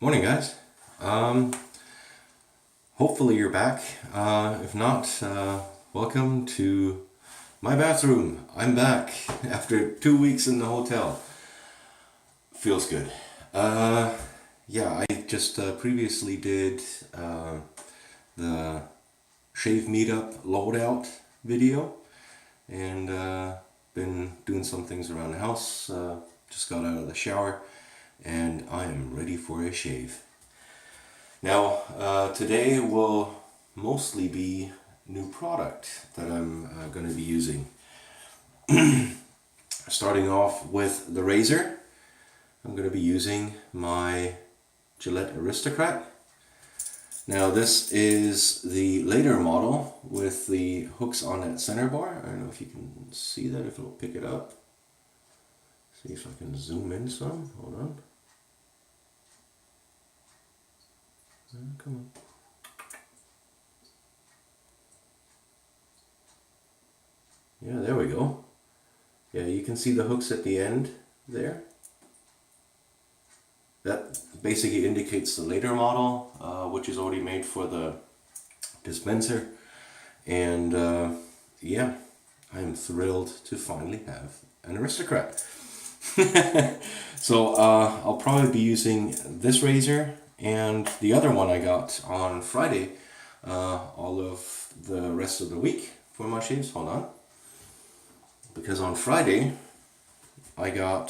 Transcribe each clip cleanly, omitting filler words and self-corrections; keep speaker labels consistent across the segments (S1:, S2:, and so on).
S1: Morning, guys. Hopefully you're back. If not, welcome to my bathroom. I'm back after 2 weeks in the hotel. Feels good. Yeah, I just previously did the shave meetup loadout video, and been doing some things around the house. Just got out of the shower, and I am ready for a shave. Now, today will mostly be new product that I'm going to be using. Starting off with the razor, I'm going to be using my Gillette Aristocrat. Now this is the later model with the hooks on that center bar. I don't know if you can see that, if it'll pick it up. See if I can zoom in some. Hold on. Come on. Yeah, there we go. Yeah, you can see the hooks at the end there. That basically indicates the later model, which is already made for the dispenser. And yeah, I'm thrilled to finally have an Aristocrat. So I'll probably be using this razor and the other one I got on Friday all of the rest of the week for my shaves. Hold on. Because on Friday I got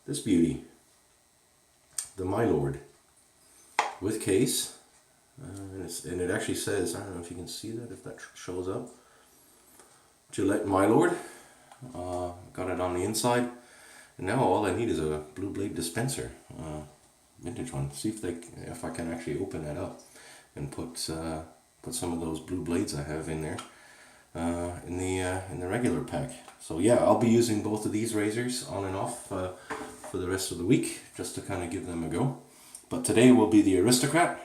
S1: this beauty, the My Lord, with case. And it actually says, I don't know if you can see that, if that shows up, Gillette My Lord. Got it on the inside, and now all I need is a blue blade dispenser, vintage one. See if I can actually open that up and put some of those blue blades I have in there in the regular pack. So yeah, I'll be using both of these razors on and off for the rest of the week, just to kind of give them a go. But today will be the Aristocrat,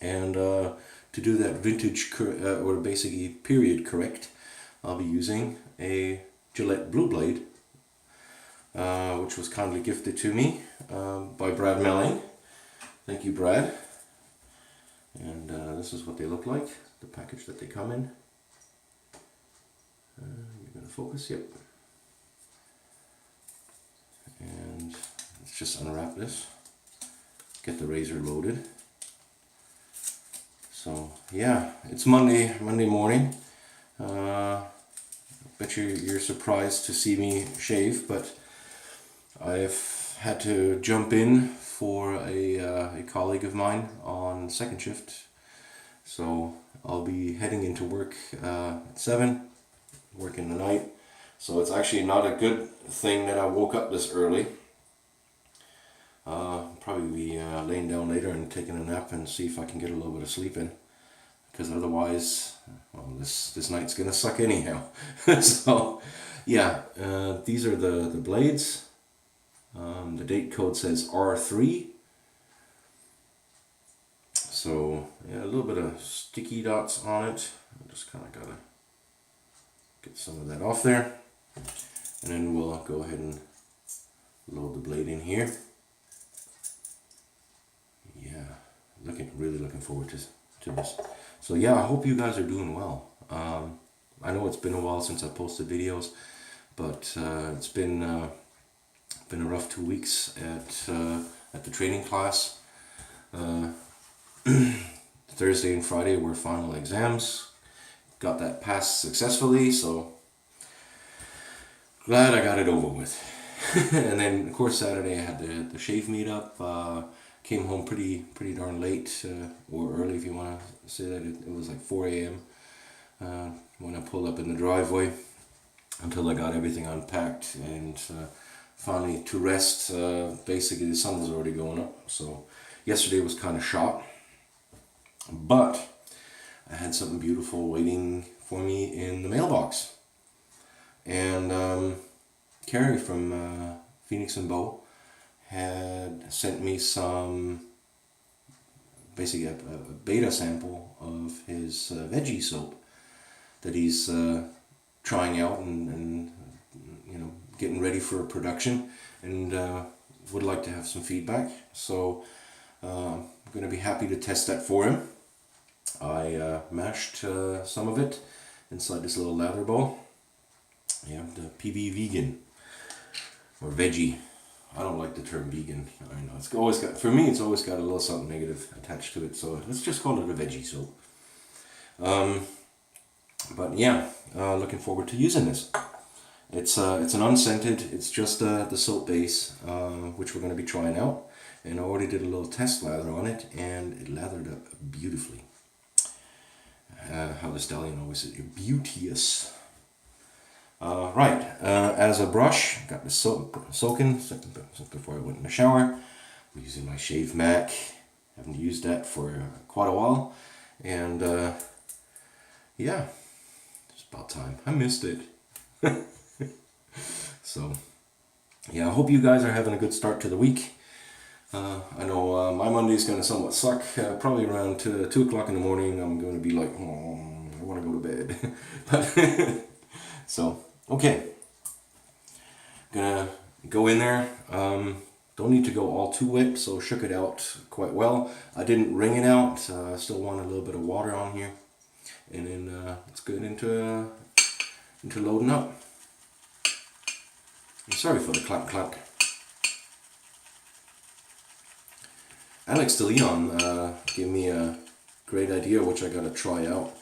S1: and to do that vintage or basically period correct, I'll be using a Gillette Blue Blade, which was kindly gifted to me by Brad Melling. Thank you, Brad. And this is what they look like, the package that they come in. You're going to focus, yep. And let's just unwrap this, get the razor loaded. So yeah, it's Monday morning. Bet you're surprised to see me shave, but I've had to jump in for a colleague of mine on second shift. So I'll be heading into work at 7, working the night. So it's actually not a good thing that I woke up this early. Probably be laying down later and taking a nap and see if I can get a little bit of sleep in. Because otherwise, well, this night's gonna suck anyhow. So yeah, these are the blades. The date code says R3. So yeah, a little bit of sticky dots on it. I just kind of gotta get some of that off there, and then we'll go ahead and load the blade in here. Yeah, really looking forward to this. So yeah, I hope you guys are doing well. I know it's been a while since I posted videos, but it's been a rough 2 weeks at the training class. Thursday and Friday were final exams. Got that passed successfully, so glad I got it over with. And then of course Saturday I had the shave meetup. Came home pretty darn late, or early if you want to say that. It was like 4 a.m. When I pulled up in the driveway, until I got everything unpacked, and finally to rest. Basically the sun was already going up, so yesterday was kind of shot. But I had something beautiful waiting for me in the mailbox. And Carrie from Phoenix&Beau had sent me some, basically a beta sample of his veggie soap that he's trying out and you know, getting ready for production. And would like to have some feedback. So I'm going to be happy to test that for him. I mashed some of it inside this little lather bowl. Yeah, the PB vegan or veggie. I don't like the term vegan. I know it's always got, for me, it's always got a little something negative attached to it. So let's just call it a veggie soap. But yeah, looking forward to using this. It's an unscented. It's just the soap base, which we're going to be trying out. And I already did a little test lather on it, and it lathered up beautifully. How the stallion always says, "You're beauteous." Right, as a brush, got the soaking before I went in the shower. I'm using my Shave Mac. Haven't used that for quite a while, and yeah, it's about time. I missed it. So yeah, I hope you guys are having a good start to the week. I know my Monday's going to somewhat suck. Probably around 2 o'clock in the morning, I'm going to be like, oh, I want to go to bed. But so, okay. Gonna go in there. Don't need to go all too wet, so shook it out quite well. I didn't wring it out. I still want a little bit of water on here. And then let's get into loading up. I'm sorry for the clank clank. Alex DeLeon gave me a great idea which I gotta try out.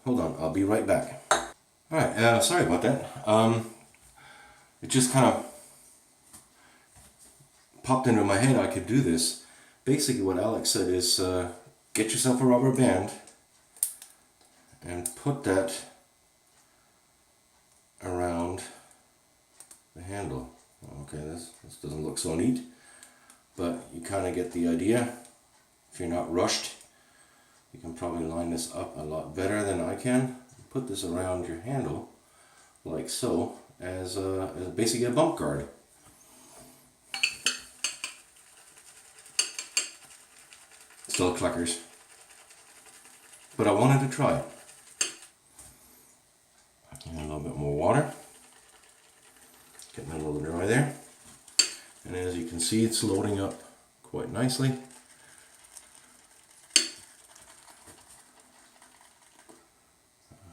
S1: Hold on, I'll be right back. Alright, sorry about that. It just kind of popped into my head I could do this. Basically what Alex said is get yourself a rubber band and put that around the handle. Okay, this doesn't look so neat, but you kind of get the idea. If you're not rushed, you can probably line this up a lot better than I can. Put this around your handle like so, as basically a bump guard. Still cluckers, but I wanted to try it. And a little bit more water. Getting a little dry there. And as you can see, it's loading up quite nicely.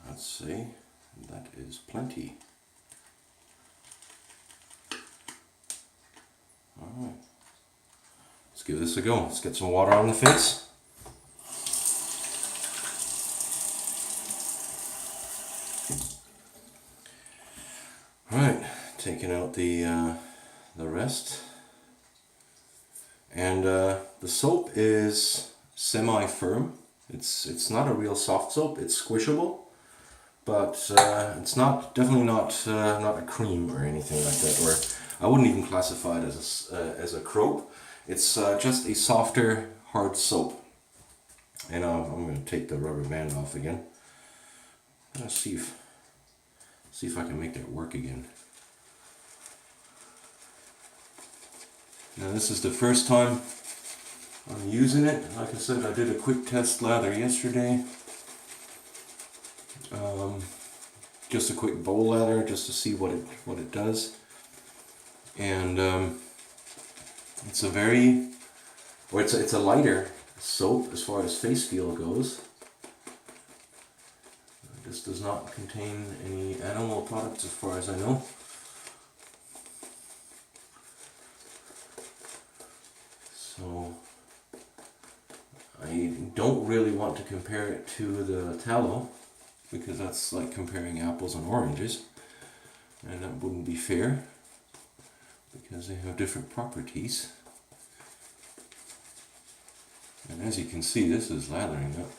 S1: Let's see, that is plenty. Alright, let's give this a go. Let's get some water on the face. Alright, taking out the rest. And the soap is semi-firm. It's not a real soft soap, it's squishable. But it's definitely not a cream or anything like that, or I wouldn't even classify it as a crope. It's just a softer, hard soap. And I'm going to take the rubber band off again. Let's see if I can make that work again. Now this is the first time I'm using it. Like I said, I did a quick test lather yesterday. Just a quick bowl lather just to see what it does, and it's a lighter soap as far as face feel goes. This does not contain any animal products as far as I know. So I don't really want to compare it to the tallow, because that's like comparing apples and oranges, and that wouldn't be fair because they have different properties. And as you can see, this is lathering up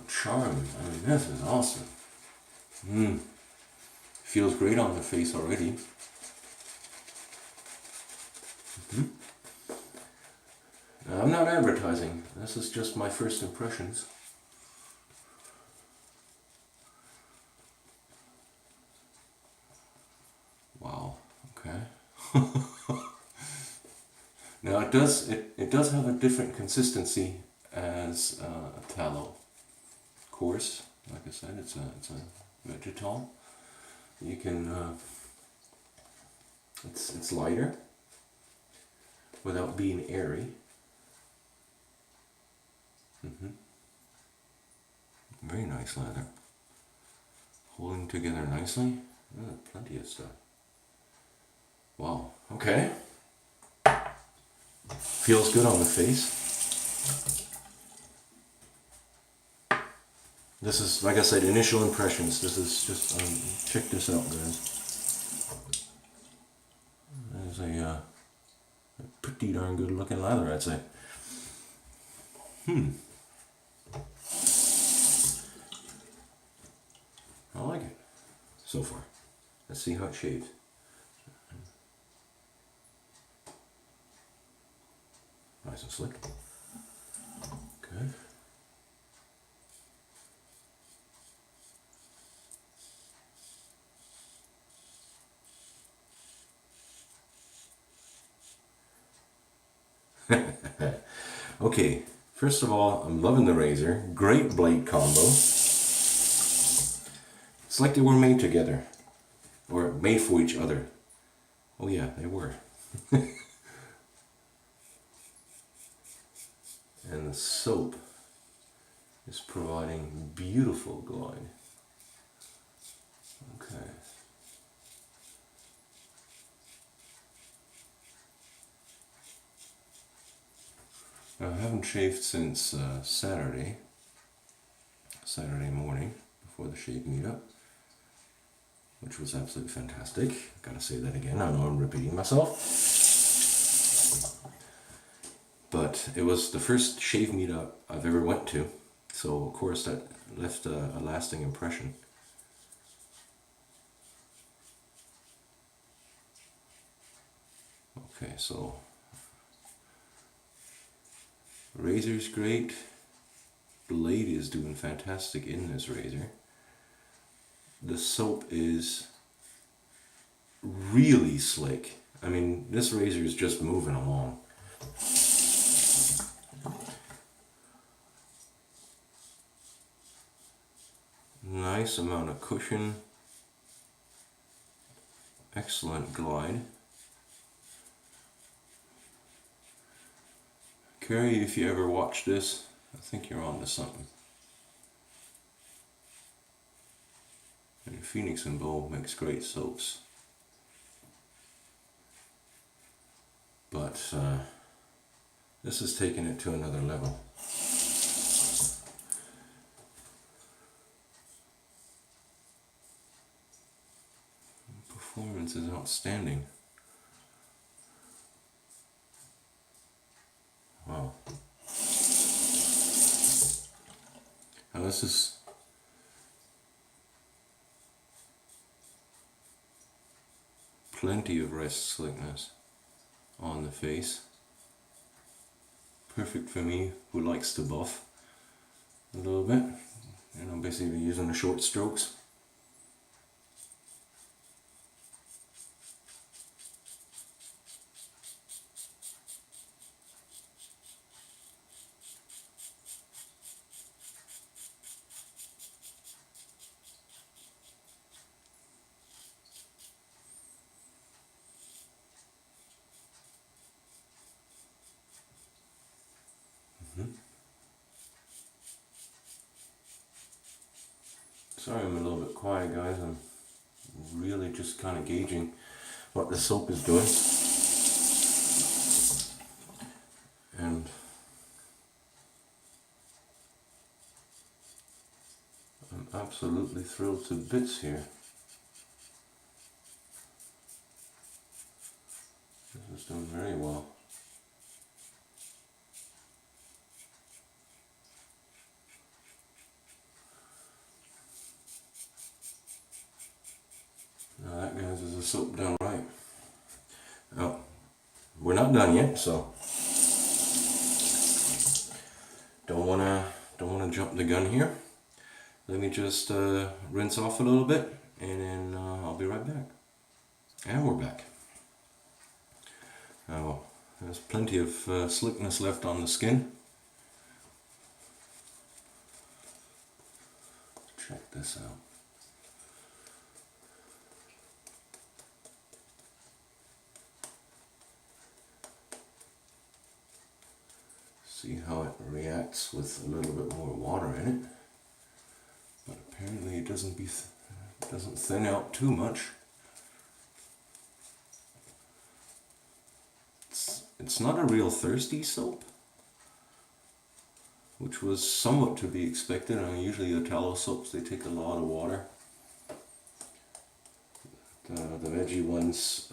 S1: charming. I mean, this is awesome. Feels great on the face already. Now, I'm not advertising, this is just my first impressions. Wow, okay. Now it does have a different consistency as a tallow. Of course, like I said, it's a vegetal. you can, it's lighter without being airy. Very nice leather. Holding together nicely. Plenty of stuff. Wow, okay. Feels good on the face. This is, like I said, initial impressions. This is just, check this out, guys. There's a pretty darn good looking leather, I'd say. I like it so far. Let's see how it shaves. Nice and slick. Good. Okay, first of all, I'm loving the razor. Great blade combo. It's like they were made together, or made for each other. Oh yeah, they were. And the soap is providing beautiful glide. Okay. I haven't shaved since Saturday morning before the shave meetup, which was absolutely fantastic. Gotta say that again, I know I'm repeating myself. But it was the first shave meetup I've ever went to, so of course that left a lasting impression. Okay, so razor's great. Blade is doing fantastic in this razor. The soap is really slick. I mean, this razor is just moving along. Nice amount of cushion. Excellent glide. Carrie, if you ever watch this, I think you're on to something. And Phoenix&Beau makes great soaps. But this is taking it to another level. Performance is outstanding. Wow. Now this is plenty of wrist slickness on the face. Perfect for me who likes to buff a little bit. You know, basically using the short strokes. Sorry I'm a little bit quiet, guys. I'm really just kind of gauging what the soap is doing. And I'm absolutely thrilled to bits here. This is doing very well. Now that, guys, is the soap done right. Oh, we're not done yet, so don't wanna jump the gun here. Let me just rinse off a little bit, and then I'll be right back. And we're back. Now, there's plenty of slickness left on the skin. Check this out. See how it reacts with a little bit more water in it. But apparently it doesn't thin out too much. It's not a real thirsty soap, which was somewhat to be expected. I mean, usually the tallow soaps, they take a lot of water. The veggie ones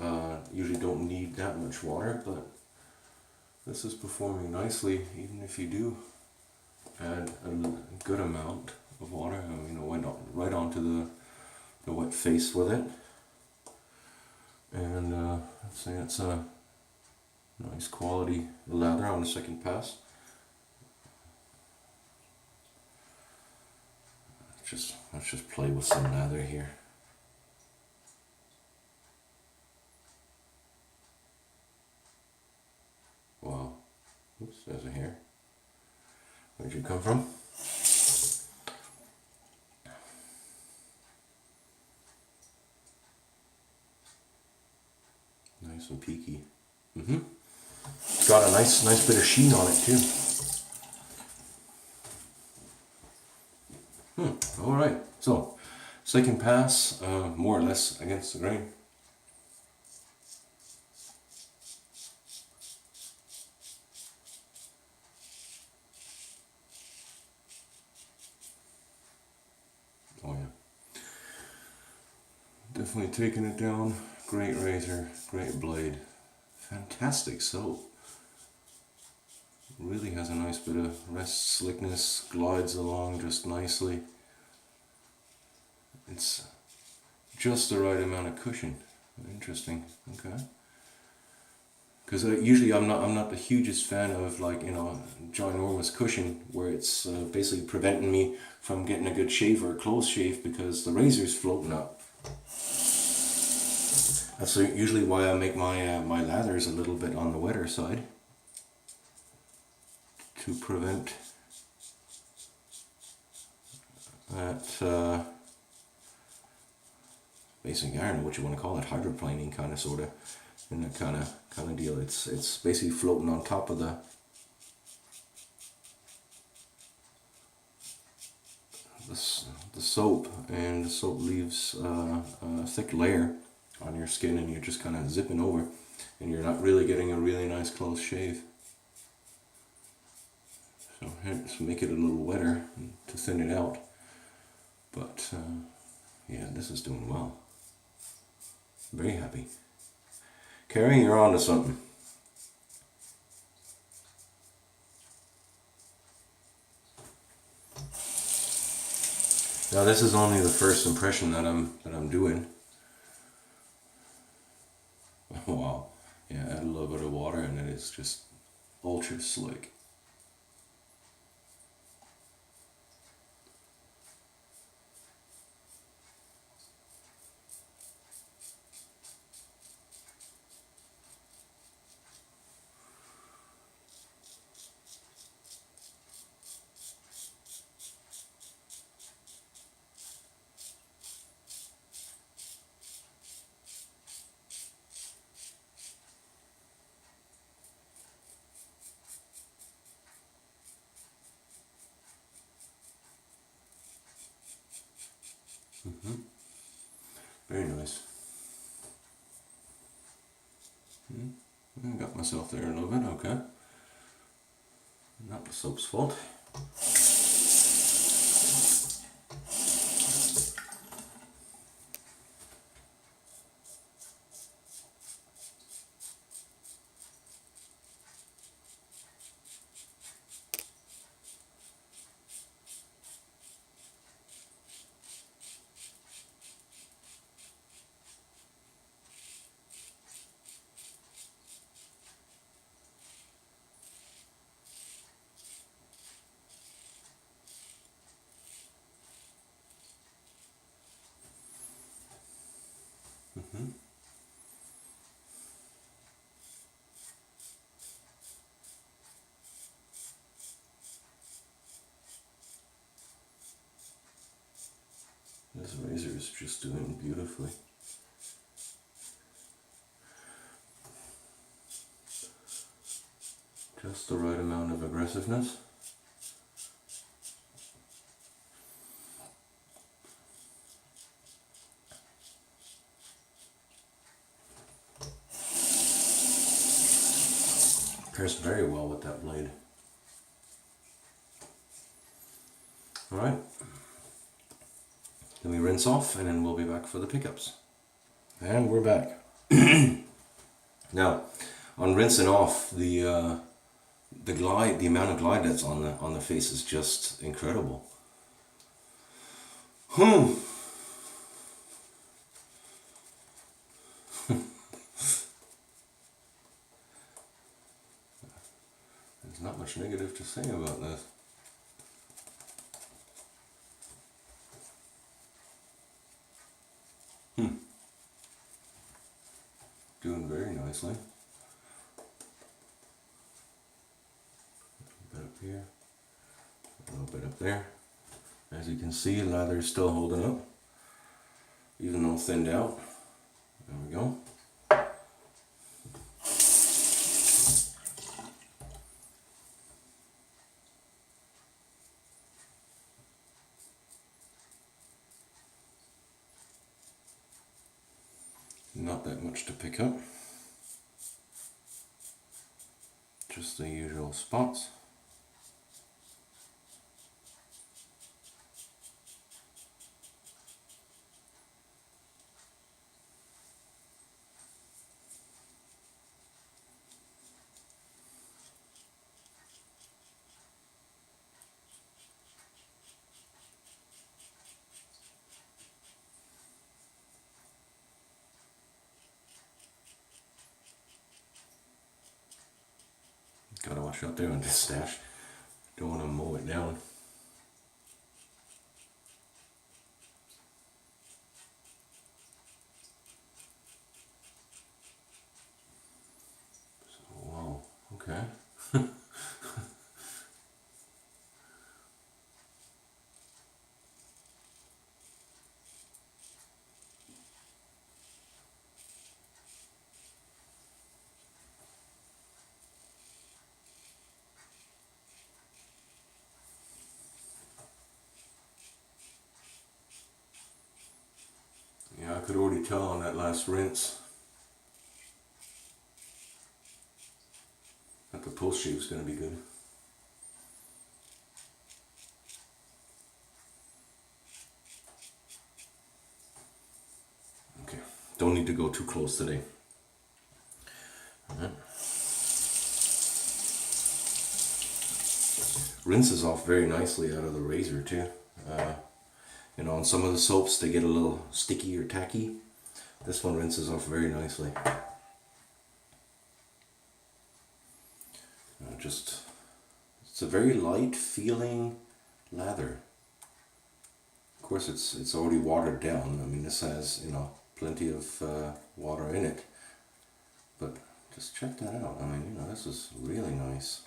S1: usually don't need that much water, but this is performing nicely, even if you do add a good amount of water. You know, went right onto the wet face with it, and I'd say it's a nice quality lather on the second pass. Let's just play with some lather here. Wow. Oops, there's a hair. Where'd you come from? Nice and peaky. It's got a nice bit of sheen on it too. Alright, so second pass, more or less against the grain. Oh yeah. Definitely taking it down. Great razor, great blade. Fantastic soap. Really has a nice bit of rest, slickness, glides along just nicely. It's just the right amount of cushion. Interesting. Okay. Because usually I'm not the hugest fan of, like, you know, ginormous cushion where it's basically preventing me from getting a good shave or a close shave because the razor's floating up. That's usually why I make my lathers a little bit on the wetter side, to prevent that basically, I don't know what you want to call it, hydroplaning kind of sorta, and that kind of deal. It's basically floating on top of the soap, and the soap leaves a thick layer on your skin, and you're just kind of zipping over, and you're not really getting a really nice close shave. So let's make it a little wetter to thin it out. But yeah, this is doing well. Very happy. Carrie, you're on to something. Now this is only the first impression that I'm doing. Wow. Yeah, add a little bit of water and it is just ultra slick. Very nice. I got myself there a little bit, okay. Not the soap's fault. This razor is just doing beautifully. Just the right amount of aggressiveness. Pairs very well with that blade. Alright. Then we rinse off and then we'll be back for the pickups. And we're back. Now, on rinsing off, the glide, the amount of glide that's on the face is just incredible. There's not much negative to say about this. Doing very nicely. A bit up here, a little bit up there. As you can see, lather is still holding up, even though thinned out. There we go. Not that much to pick up. Just the usual spots. Gotta watch out there on this stash. Don't want to mow it down. So, wow, okay. Yeah, I could already tell on that last rinse that the post shape is going to be good. Okay, don't need to go too close today. Rinses off very nicely out of the razor too. You know, on some of the soaps they get a little sticky or tacky. This one rinses off very nicely. It's a very light feeling lather. Of course it's already watered down. I mean, this has, you know, plenty of water in it. But just check that out. I mean, you know, this is really nice.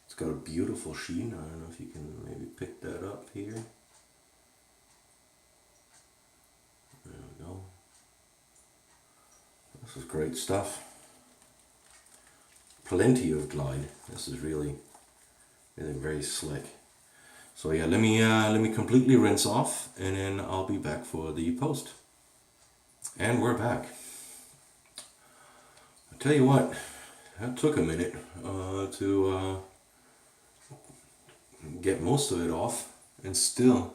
S1: It's got a beautiful sheen. I don't know if you can maybe pick that up here. There we go. This is great stuff. Plenty of glide. This is really very slick. So yeah, let me completely rinse off and then I'll be back for the post. And we're back. I tell you what, that took a minute to get most of it off, and still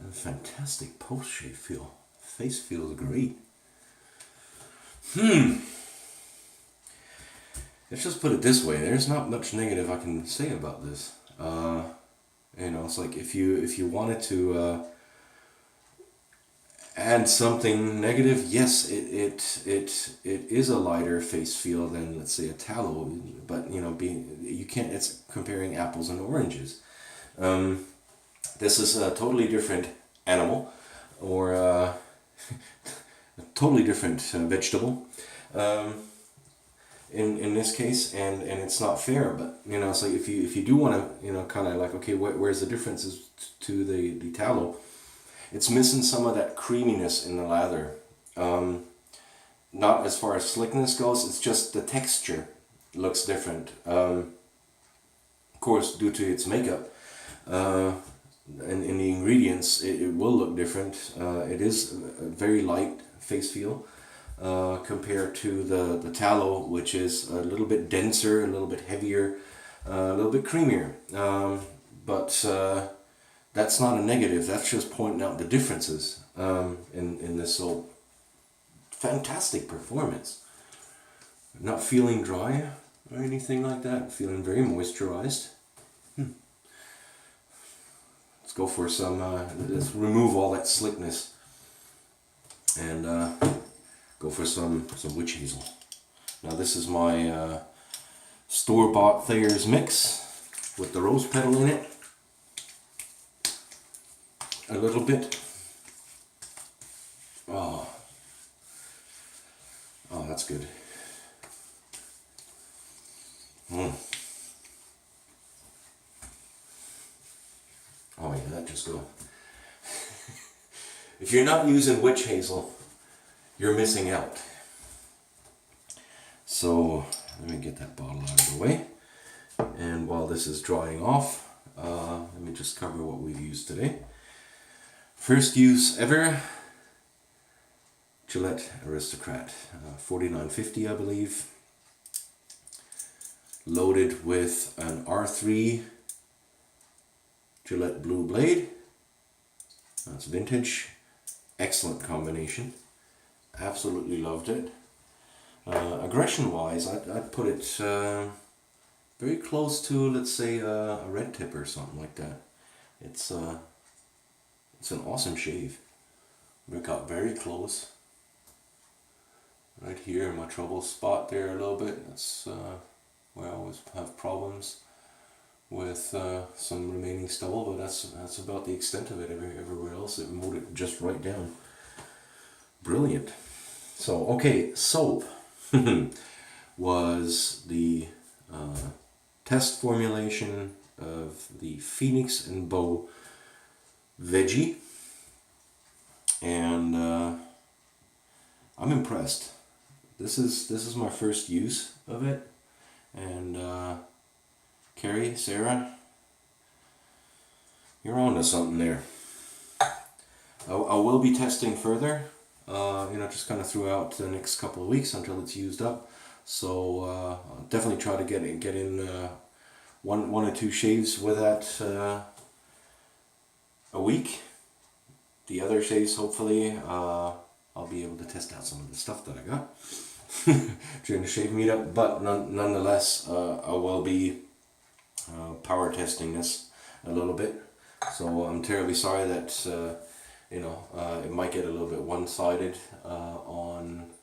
S1: a fantastic post shape feel. Face feels great. Let's just put it this way. There's not much negative I can say about this. You know, it's like if you wanted to add something negative, yes, it is a lighter face feel than, let's say, a tallow. But you know, you can't. It's comparing apples and oranges. This is a totally different animal, or a totally different vegetable. In this case, and it's not fair, but you know, it's like if you do want to, you know, kind of like, okay, where's the differences to the tallow? It's missing some of that creaminess in the lather. Not as far as slickness goes, it's just the texture looks different. course, due to its makeup and in the ingredients, it will look different. It is a very light face feel compared to the tallow, which is a little bit denser, a little bit heavier, a little bit creamier. But that's not a negative. That's just pointing out the differences in this soap. Fantastic performance. Not feeling dry or anything like that. Feeling very moisturized. Let's go for some, let's remove all that slickness and go for some witch hazel. Now this is my store-bought Thayer's mix with the rose petal in it. A little bit. Oh, that's good. Oh yeah, that just go. If you're not using witch hazel, you're missing out. So let me get that bottle out of the way. And while this is drying off, let me just cover what we've used today. First use ever, Gillette Aristocrat, $49.50 I believe. Loaded with an R3 Gillette Blue Blade. That's vintage. Excellent combination. Absolutely loved it. Aggression wise, I'd put it very close to, let's say, a red tip or something like that. It's an awesome shave. We got very close. Right here in my trouble spot there a little bit. That's where I always have problems with some remaining stubble, but that's about the extent of it. Everywhere else it mowed it just right down. Brilliant. So okay, soap was the test formulation of the Phoenix&Beau veggie, and I'm impressed. This is my first use of it, and Carrie, Sarah, you're on to something there. I will be testing further, just kind of throughout the next couple of weeks until it's used up. So I'll definitely try to get in one or two shaves with that a week. The other shaves, hopefully, I'll be able to test out some of the stuff that I got during the shave meetup. But nonetheless, I will be power testing this a little bit. So I'm terribly sorry that it might get a little bit one-sided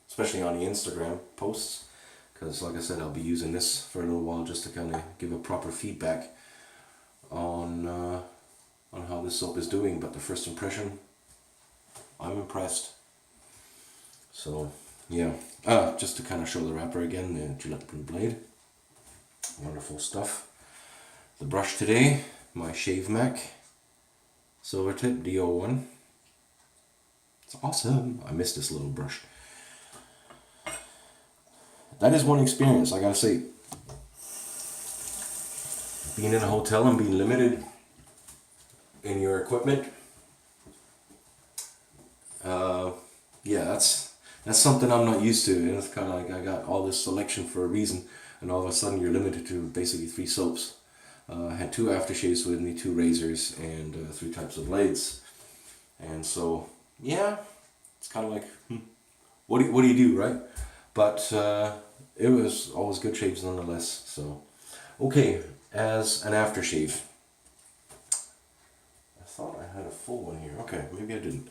S1: especially on the Instagram posts, because like I said, I'll be using this for a little while just to kind of give a proper feedback on how this soap is doing. But the first impression, I'm impressed. So yeah, just to kind of show the wrapper again, the Gillette Blue Blade, wonderful stuff. The brush today, my Shave Mac Silver Tip DO1. It's awesome. I miss this little brush. That is one experience, I gotta say. Being in a hotel and being limited in your equipment. Yeah, that's something I'm not used to. And it's kind of like I got all this selection for a reason, and all of a sudden you're limited to basically 3 soaps. I had 2 aftershaves with me, 2 razors, and 3 types of blades. And so, yeah, it's kind of like, what do you do, right? But it was always good shaves nonetheless. So, okay, as an aftershave, I thought I had a full one here. Okay, maybe I didn't.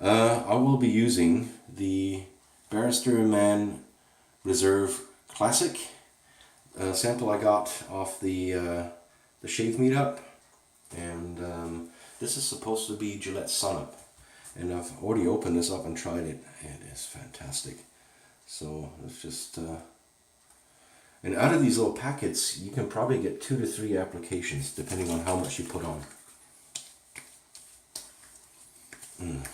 S1: I will be using the Barrister&Mann Reserve Classic sample I got off the shave meetup, and this is supposed to be Gillette Sunup, and I've already opened this up and tried it. It is fantastic. So let's just and out of these little packets you can probably get 2 to 3 applications depending on how much you put on. And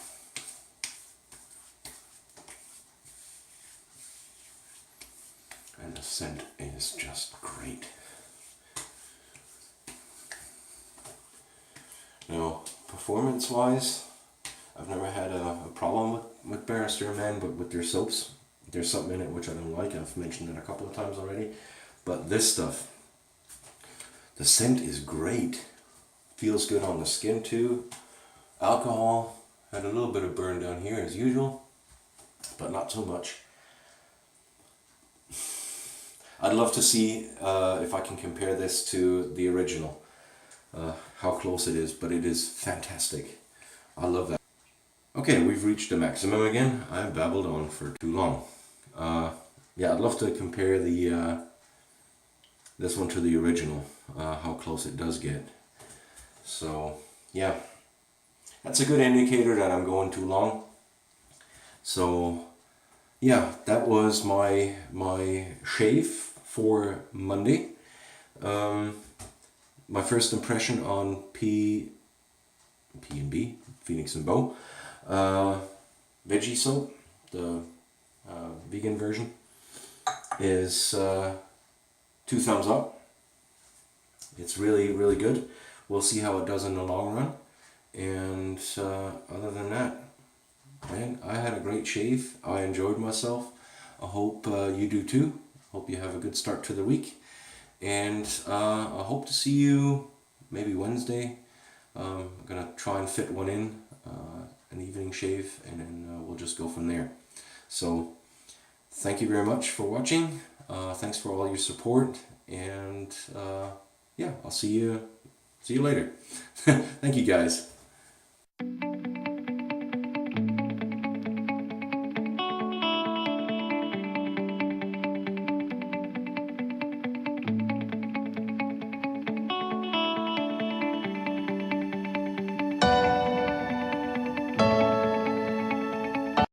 S1: the scent is just great. Now, performance-wise, I've never had a problem with Barrister&Mann, but with their soaps, there's something in it which I don't like. I've mentioned it a couple of times already. But this stuff, the scent is great. Feels good on the skin too. Alcohol, had a little bit of burn down here as usual, but not so much. I'd love to see if I can compare this to the original, how close it is, but it is fantastic. I love that. Okay, we've reached the maximum again. I've babbled on for too long. Yeah, I'd love to compare the this one to the original, how close it does get. So, yeah, that's a good indicator that I'm going too long. So, yeah, that was my shave for Monday. My first impression on P&B, Phoenix&Beau, veggie soap, the vegan version, is 2 thumbs up. It's really, really good. We'll see how it does in the long run. And other than that, man, I had a great shave. I enjoyed myself. I hope you do too. Hope you have a good start to the week. And I hope to see you maybe Wednesday. I'm going to try and fit one in, an evening shave, and then we'll just go from there. So, thank you very much for watching. Thanks for all your support. And yeah, I'll see you later. Thank you guys.